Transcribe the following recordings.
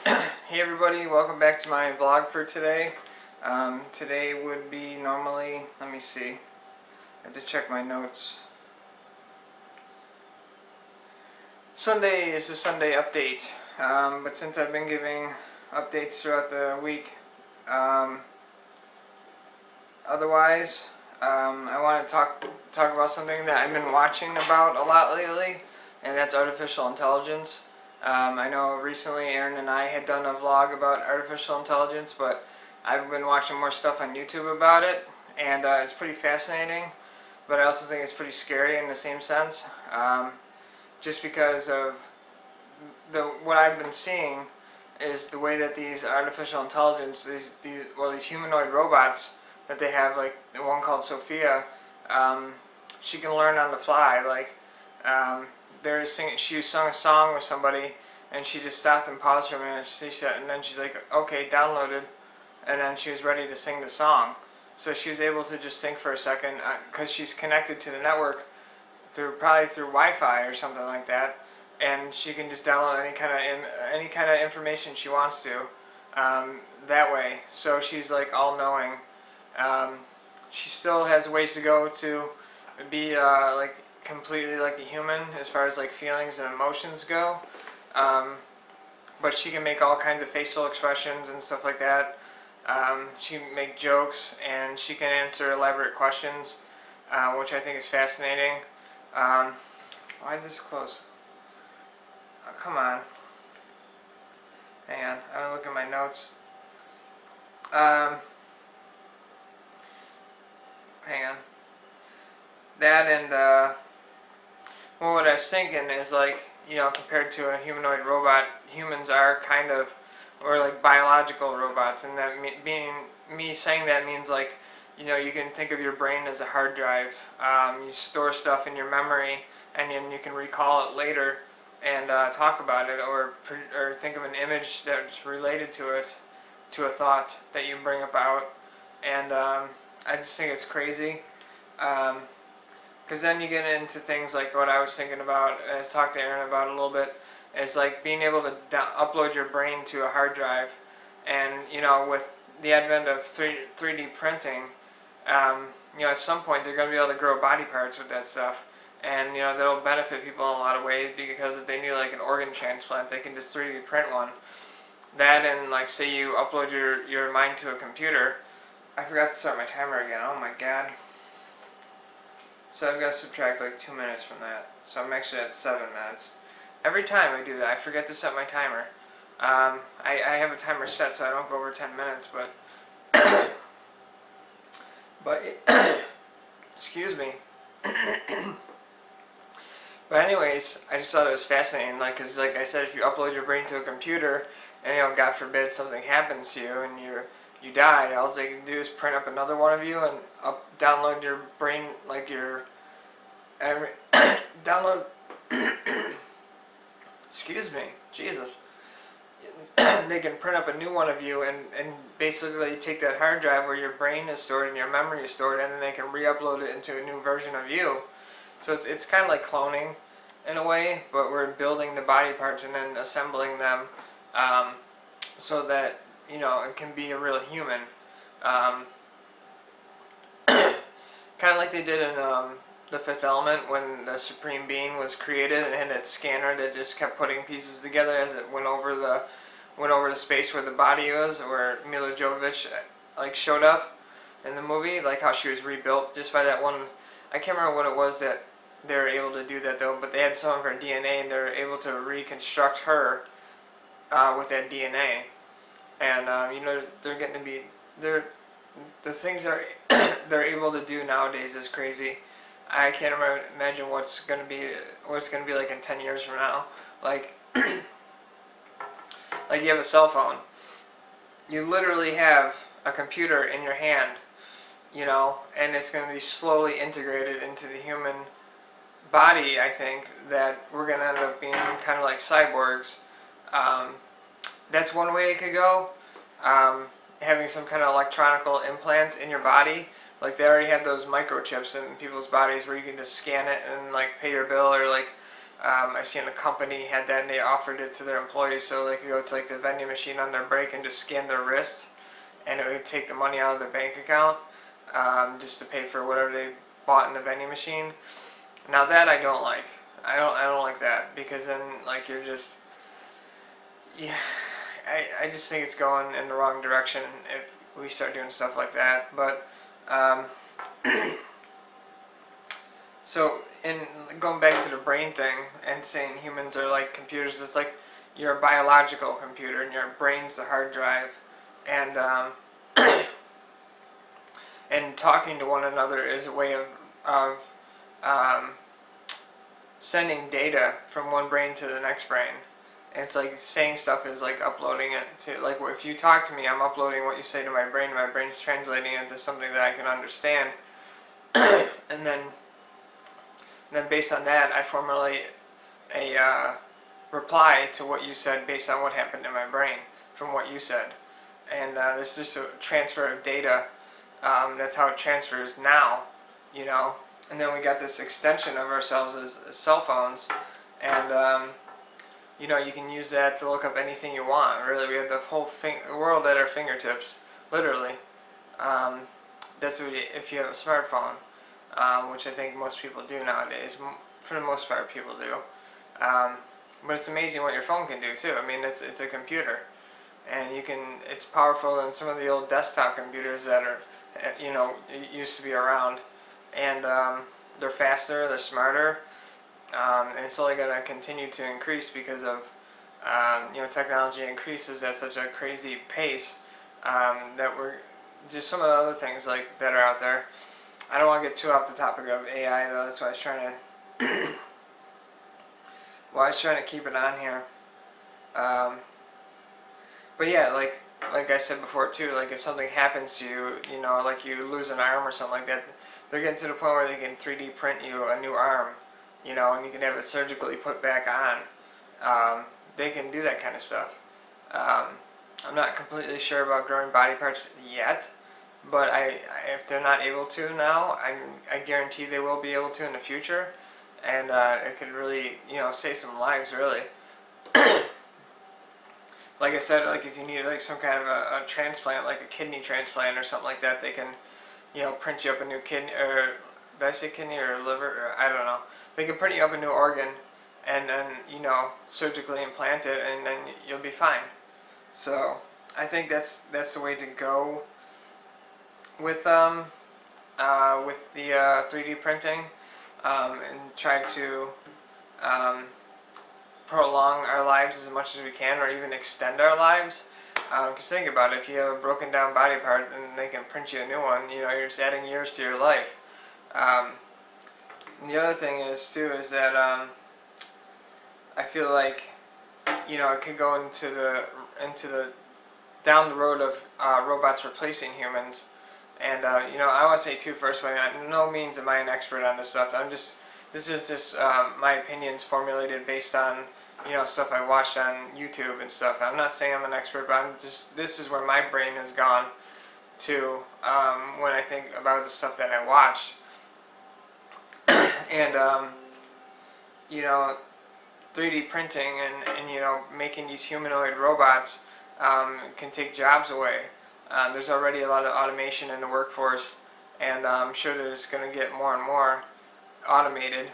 Hey everybody, welcome back to my vlog for today. Today would be normally, let me see, I have to check my notes. Sunday is a Sunday update, but since I've been giving updates throughout the week, otherwise, I want to talk about something that I've been watching about a lot lately, and that's artificial intelligence. I know recently Aaron and I had done a vlog about artificial intelligence, but I've been watching more stuff on YouTube about it, and it's pretty fascinating, but I also think it's pretty scary in the same sense, just because of what I've been seeing is the way that these artificial intelligence, these humanoid robots that they have, like the one called Sophia, she can learn on the fly. Like she sung a song with somebody, and she just stopped and paused for a minute. She said, and then she's like, "Okay, downloaded," and then she was ready to sing the song. So she was able to just think for a second because she's connected to the network probably through Wi-Fi or something like that, and she can just download any kind of information she wants to that way. So she's like all knowing. She still has ways to go to be like completely like a human as far as like feelings and emotions go, but she can make all kinds of facial expressions and stuff like that. She can make jokes, and she can answer elaborate questions, which I think is fascinating. Why is this close? Oh, come on. Hang on, I'm gonna look at my notes. Hang on. That and well, what I was thinking is, like, compared to a humanoid robot, humans are kind of, or like biological robots, and that me saying that means like, you can think of your brain as a hard drive. You store stuff in your memory, and then you can recall it later and talk about it, or think of an image that's related to it, to a thought that you bring about, and I just think it's crazy. Because then you get into things like what I was thinking about, I talked to Aaron about a little bit, is like being able to upload your brain to a hard drive. And, with the advent of 3D printing, at some point they're going to be able to grow body parts with that stuff. And, that'll benefit people in a lot of ways, because if they need like an organ transplant, they can just 3D print one. That, and like say you upload your mind to a computer. I forgot to start my timer again, oh my god. So I've got to subtract like 2 minutes from that. So I'm actually at 7 minutes. Every time I do that, I forget to set my timer. I have a timer set so I don't go over 10 minutes, but excuse me. But anyways, I just thought it was fascinating, like, because like I said, if you upload your brain to a computer, and God forbid something happens to you and you die, all they can do is print up another one of you and download your brain, like your download. Excuse me, Jesus. They can print up a new one of you and basically take that hard drive where your brain is stored and your memory is stored, and then they can re-upload it into a new version of you. So it's kind of like cloning in a way, but we're building the body parts and then assembling them so that it can be a real human. Kind of like they did in The Fifth Element, when the Supreme Being was created and it had that scanner that just kept putting pieces together as it went over the space where the body was, where Mila Jovovich like showed up in the movie, like how she was rebuilt just by that one. I can't remember what it was that they were able to do that though, but they had some of her DNA and they were able to reconstruct her with that DNA. And they're getting to be the things that they're able to do nowadays is crazy. I can't imagine what's gonna be like in 10 years from now. Like like you have a cell phone. You literally have a computer in your hand, and it's going to be slowly integrated into the human body. I think that we're going to end up being kind of like cyborgs. That's one way it could go. Having some kind of electronical implant in your body. Like they already have those microchips in people's bodies where you can just scan it and like pay your bill, or like I seen a company had that and they offered it to their employees so they could go to like the vending machine on their break and just scan their wrist, and it would take the money out of their bank account just to pay for whatever they bought in the vending machine. Now that I don't like. I don't like that, because then like you're just, yeah, I just think it's going in the wrong direction if we start doing stuff like that. But so in going back to the brain thing and saying humans are like computers, it's like you're a biological computer and your brain's the hard drive, and and talking to one another is a way of um, sending data from one brain to the next brain. And it's like saying stuff is like uploading it to, like if you talk to me, I'm uploading what you say to my brain. My brain's translating it into something that I can understand, and then based on that, I formulate a reply to what you said based on what happened in my brain from what you said. And this is just a transfer of data. That's how it transfers now, you know. And then we got this extension of ourselves as cell phones, and you know, you can use that to look up anything you want. Really, we have the whole world at our fingertips, literally. That's what if you have a smartphone, which I think most people do nowadays. For the most part, people do. But it's amazing what your phone can do too. I mean, it's a computer, and it's powerful than some of the old desktop computers that are, you know, used to be around, and they're faster, they're smarter, and it's only going to continue to increase because of you know, technology increases at such a crazy pace that we're just some of the other things like that are out there. I don't want to get too off the topic of AI though. That's why I was trying to keep it on here. But yeah, like I said before too, like if something happens to you, you know, like you lose an arm or something like that, they're getting to the point where they can 3D print you a new arm, you know, and you can have it surgically put back on. They can do that kind of stuff. I'm not completely sure about growing body parts yet, but if they're not able to now, I guarantee they will be able to in the future, and it could really, you know, save some lives, really. Like I said, like if you need like some kind of a transplant, like a kidney transplant or something like that, they can, you know, print you up a new kidney, or did I say kidney or liver? Or, I don't know. They can print you up a new organ, and then, you know, surgically implant it, and then you'll be fine. So I think that's the way to go with the 3D printing, and try to prolong our lives as much as we can, or even extend our lives. Because think about it, if you have a broken down body part and they can print you a new one, you know, you're just adding years to your life. And the other thing is too is that I feel like, you know, it could go into the down the road of robots replacing humans. And you know, I want to say too first, by no means am I an expert on this stuff. This is just my opinions formulated based on, you know, stuff I watched on YouTube and stuff. I'm not saying I'm an expert, but this is where my brain has gone to when I think about the stuff that I watched. And you know, 3D printing and you know, making these humanoid robots can take jobs away. There's already a lot of automation in the workforce, and I'm sure there's going to get more and more automated.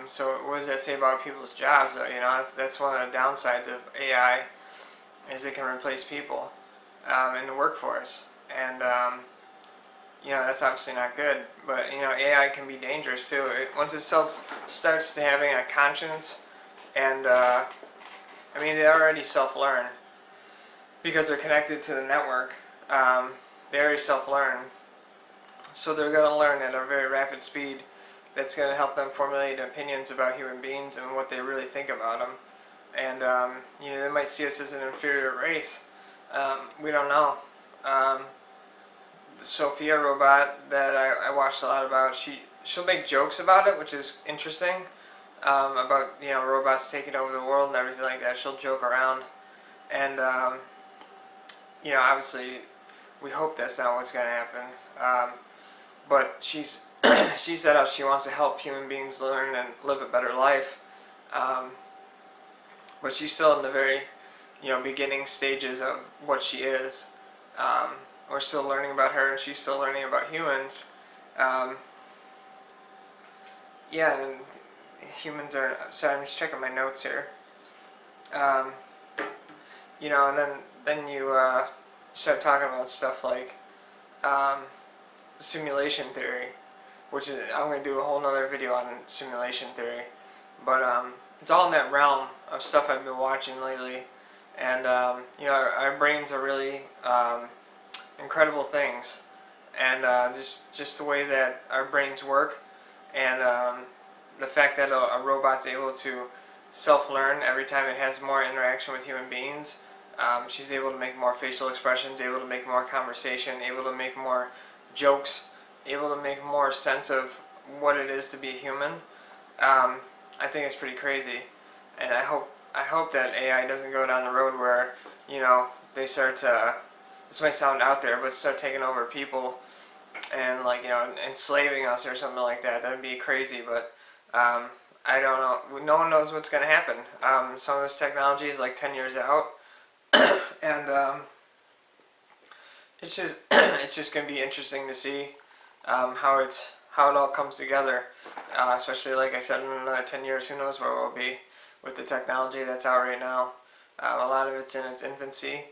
So what does that say about people's jobs? You know, that's one of the downsides of AI, is it can replace people in the workforce, and you know, that's obviously not good. But you know, AI can be dangerous too. Once it starts to having a conscience, and I mean, they already self-learn because they're connected to the network. They already self-learn, so they're going to learn at a very rapid speed. That's going to help them formulate opinions about human beings and what they really think about them. And you know, they might see us as an inferior race. We don't know. The Sophia robot that I watched a lot about, she'll make jokes about it, which is interesting. About, you know, robots taking over the world and everything like that. She'll joke around, and you know, obviously, we hope that's not what's going to happen. But she set out, she wants to help human beings learn and live a better life. Um, but she's still in the very, beginning stages of what she is. Um, we're still learning about her, and she's still learning about humans. Um, yeah, and humans are. Sorry, I'm just checking my notes here. Um, and then you start talking about stuff like um, simulation theory, which is I'm going to do a whole nother video on simulation theory. But it's all in that realm of stuff I've been watching lately, and our brains are really incredible things, and just the way that our brains work, and the fact that a robot's able to self-learn every time it has more interaction with human beings. She's able to make more facial expressions, able to make more conversation, able to make more jokes, able to make more sense of what it is to be a human. I think it's pretty crazy, and I hope that AI doesn't go down the road where they start to, this might sound out there, but start taking over people and enslaving us or something like that. That'd be crazy, but I don't know. No one knows what's gonna happen. Some of this technology is like 10 years out, and it's just it's just gonna be interesting to see how it all comes together. Especially like I said, in another 10 years, who knows where we'll be with the technology that's out right now. A lot of it's in its infancy,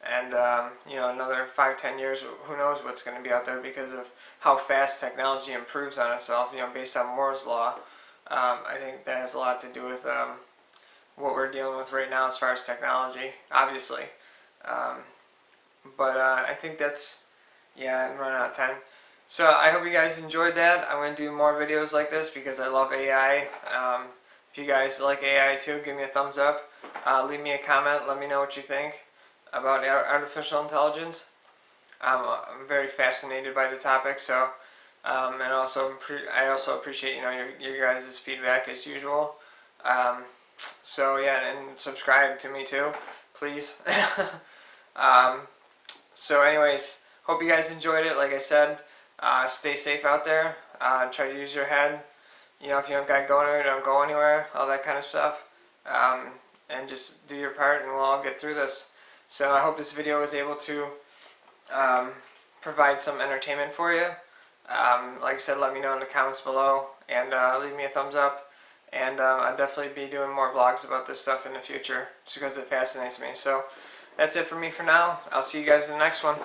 and another 5-10 years, who knows what's going to be out there because of how fast technology improves on itself. Based on Moore's law. I think that has a lot to do with what we're dealing with right now as far as technology, obviously. But I think that's, yeah, I'm running out of time. So I hope you guys enjoyed that. I'm going to do more videos like this because I love AI. If you guys like AI too, give me a thumbs up. Leave me a comment. Let me know what you think about artificial intelligence. I'm very fascinated by the topic. So, and also I also appreciate your guys' feedback as usual. So yeah, and subscribe to me too, please. So anyways, hope you guys enjoyed it. Like I said, stay safe out there. Try to use your head. If you don't got going anywhere, don't go anywhere. All that kind of stuff. And just do your part, and we'll all get through this. So I hope this video was able to provide some entertainment for you. Like I said, let me know in the comments below, and leave me a thumbs up. And I'll definitely be doing more vlogs about this stuff in the future, just because it fascinates me. So that's it for me for now. I'll see you guys in the next one.